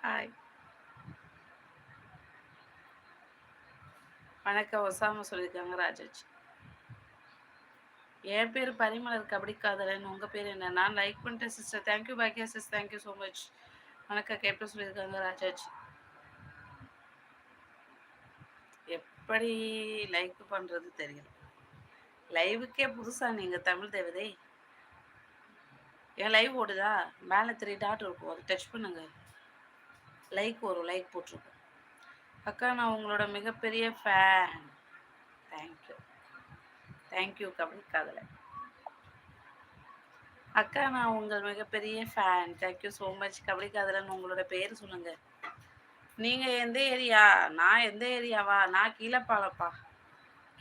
Hi. வணக்கம். ஒசாம சொல்லியிருக்காங்க ராஜாஜி. என் பேர் பரிமலர் கபடி காதலன். உங்க பேர் என்ன? நான் லைக் பண்ணிட்டேன் சிஸ்டர். தேங்க்யூ பாக்கியா சிஸ். Thank you so much. வணக்கம். கேப்டன் சொல்லியிருக்காங்க ராஜாஜி. எப்படி லைக் பண்றது தெரியல. லைவுக்கே புதுசா நீங்க தமிழ் தேவதை. என் லைவ் ஓடுதா? மேலே 3 டாட் இருக்கும். அதை டச் பண்ணுங்க. லைக் வரும். லைக் போட்டிருக்கும். அக்கா நான் உங்களோட மிகப்பெரிய ஃபேன். தேங்க்யூ. தேங்க்யூ கபடி காதலன். அக்கா நான் உங்கள் மிகப்பெரிய fan. Thank you so much. Kabaddi காதலன் உங்களோட பேர் சொல்லுங்க. நீங்க எந்த ஏரியா? நான் எந்த ஏரியாவா? நான் கீழப்பாலப்பா.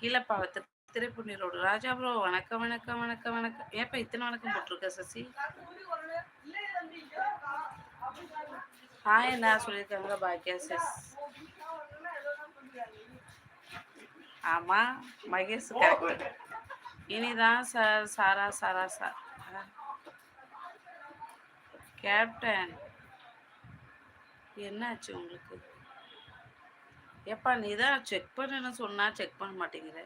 கீழப்பாலத்து திருப்புண்ணி ரோடு. ராஜா ப்ரோ வணக்கம் வணக்கம் வணக்கம் வணக்கம். ஏப்பா இத்தனை வணக்கம் போட்டிருக்க சசி? ஹாய் என்ன சொல்லியிருக்காங்க பாக்கியா சிஸ். ஆமா மகேஷ் கரெக்ட். இனிதான் சார் சாரா சாரா சார் கேப்டன் என்னாச்சு உங்களுக்கு? ஏப்பா நீ தான் செக் பண்ணுன்னு சொன்னா செக் பண்ண மாட்டேங்கிற.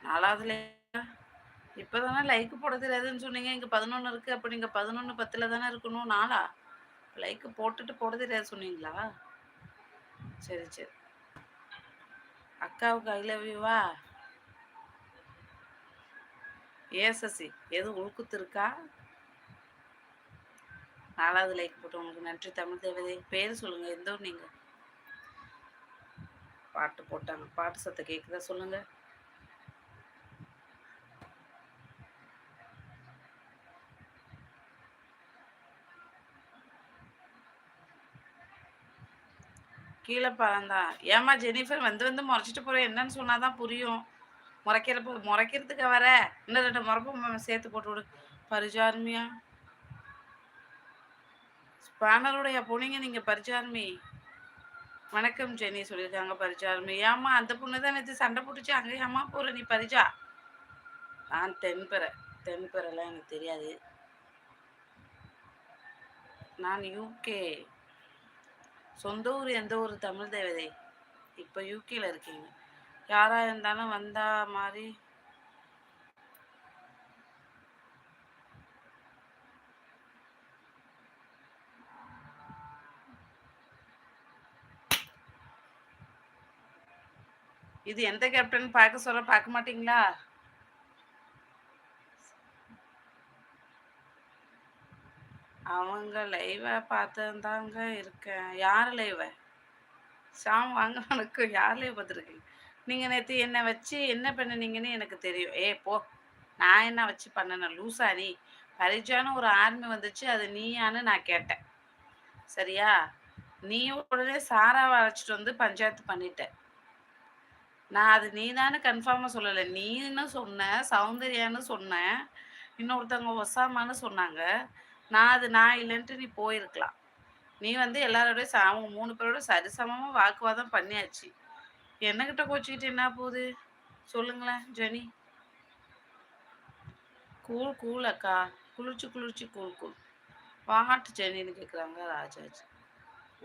நாலாவதுல இப்போ தானே லைக் போட தெரியாதுன்னு சொன்னீங்க. இங்கே 11 இருக்குது. அப்போ நீங்கள் 11:10 தானே இருக்கணும். நாளா லைக்கு போட்டுட்டு போட தெரியாது சொன்னீங்களா? சரி சரி. அக்காவுக்கு ஐ லவ் யூவா? ஏசசி எதுவும் உள்குத்து இருக்கா? 4வது லைக் போட்டவங்களுக்கு நன்றி. தமிழ் தேவதை பேர் சொல்லுங்கள். எந்த ஊர் நீங்கள்? பாட்டு போட்டாங்க. பாட்டு சத்தம் கேட்குதா சொல்லுங்கள். கீழே பழம்தான். ஏமா ஜெனிஃபர் வந்து முறைச்சிட்டு போகிறேன். என்னன்னு சொன்னாதான் புரியும். முறைக்கிறதுக்கு வர இன்னும் 2 முறப்பும் சேர்த்து போட்டு விடு. பரிஜார்மியா ஸ்பானருடைய போனீங்க நீங்கள். பரிஜார்மி வணக்கம் ஜெனி சொல்லியிருக்காங்க. பரிஜார்மி ஏமா அந்த பொண்ணு தான் நேற்று சண்டை போட்டுச்சு. அங்கே ஏமா போகிற நீ பரிஜா? நான் தென்பெறலாம் எனக்கு தெரியாது. நான் யூகே. சொந்த ஊர் எந்த ஊர் தமிழ் தேவதை? இப்போ யூகேல இருக்கீங்க. யாராக இருந்தாலும் வந்தா மாதிரி இது எந்த கேப்டன் பார்க்க சொல்ல பார்க்க மாட்டீங்களா? அவங்க லைவை பார்த்துதாங்க இருக்கேன். யார் லைவை? ஷாம் வாங்க வணக்கம். யார் லைவ் பார்த்துருக்கீங்க? நீங்கள் நேற்று என்னை வச்சு என்ன பண்ணினீங்கன்னு எனக்கு தெரியும். போ. நான் என்ன வச்சு பண்ணேன் லூசா நீ? பரிஜான்னு ஒரு ஆர்மி வந்துச்சு. அது நீயான்னு நான் கேட்டேன். சரியா? நீ உடனே சாராவை அழைச்சிட்டு வந்து பஞ்சாயத்து பண்ணிட்டேன். நான் அது நீ தானே கன்ஃபார்மாக சொல்லலை. நீன்னு சொன்னேன், சௌந்தர்யான்னு சொன்னேன், இன்னொருத்தவங்க ஒசாமான்னு சொன்னாங்க. நான் இல்லைன்ட்டு நீ போயிருக்கலாம். நீ வந்து எல்லாரோடய அவங்க 3 பேரோட சரிசமமாக வாக்குவாதம் பண்ணியாச்சு. என்னக்கிட்ட கோச்சிக்கிட்டு என்ன போகுது சொல்லுங்களேன் ஜெனி? கூல் அக்கா. குளிர்ச்சி கூல். வாட்டு ஜெனின்னு கேட்குறாங்க ராஜாஜி.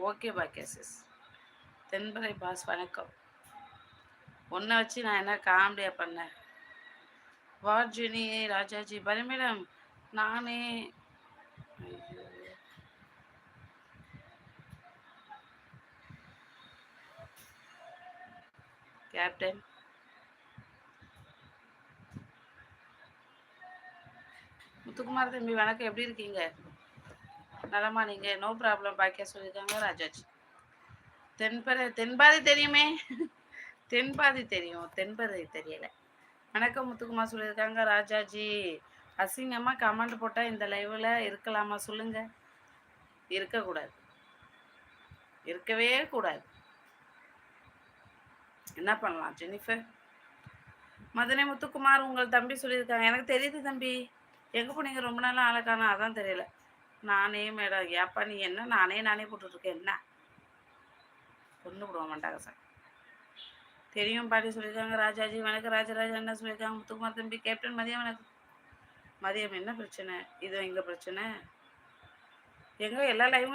ஓகே பாக்கியா சிஸ். தென்பரை பாஸ் வணக்கம். உன்னை வச்சு நான் என்ன காமெடியா பண்ணேன்? வாட் ஜெனி ராஜாஜி பரி மேடம் நானே கேப்டன் முத்துக்குமார் தம்பி வணக்கம். எப்படி இருக்கீங்க? நலமா நீங்கள்? நோ ப்ராப்ளம் பாக்கியா சொல்லியிருக்காங்க ராஜாஜி. தென்பாதி தெரியுமே. தென்பாதி தெரியும், தென்பதி தெரியலை. வணக்கம் முத்துக்குமார் சொல்லியிருக்காங்க ராஜாஜி. அசிங்கமாக கமெண்ட் போட்டால் இந்த லைவில் இருக்கலாமா சொல்லுங்கள்? இருக்கக்கூடாது. இருக்கவே கூடாது. என்ன பண்ணலாம் ஜெனிஃபர்? மதுரை முத்துக்குமார் உங்கள் தம்பி சொல்லியிருக்காங்க. எனக்கு தெரியுது தம்பி. எங்கே போனீங்க? ரொம்ப நாளாக ஆளை காணோம். அதான் தெரியல. நானே மேடம். ஏப்பா நீ என்ன நானே போட்டுட்ருக்கேன்? என்ன கொண்டு விடுவ மாட்டாங்க சார். தெரியும் பாட்டி சொல்லியிருக்காங்க ராஜாஜி. வணக்கம் ராஜராஜா என்ன சொல்லியிருக்காங்க? முத்துக்குமார் தம்பி கேப்டன் மதியம் வணக்கம். மதியம் என்ன பிரச்சனை? இது எங்கே பிரச்சனை? எங்கே எல்லா லைவும்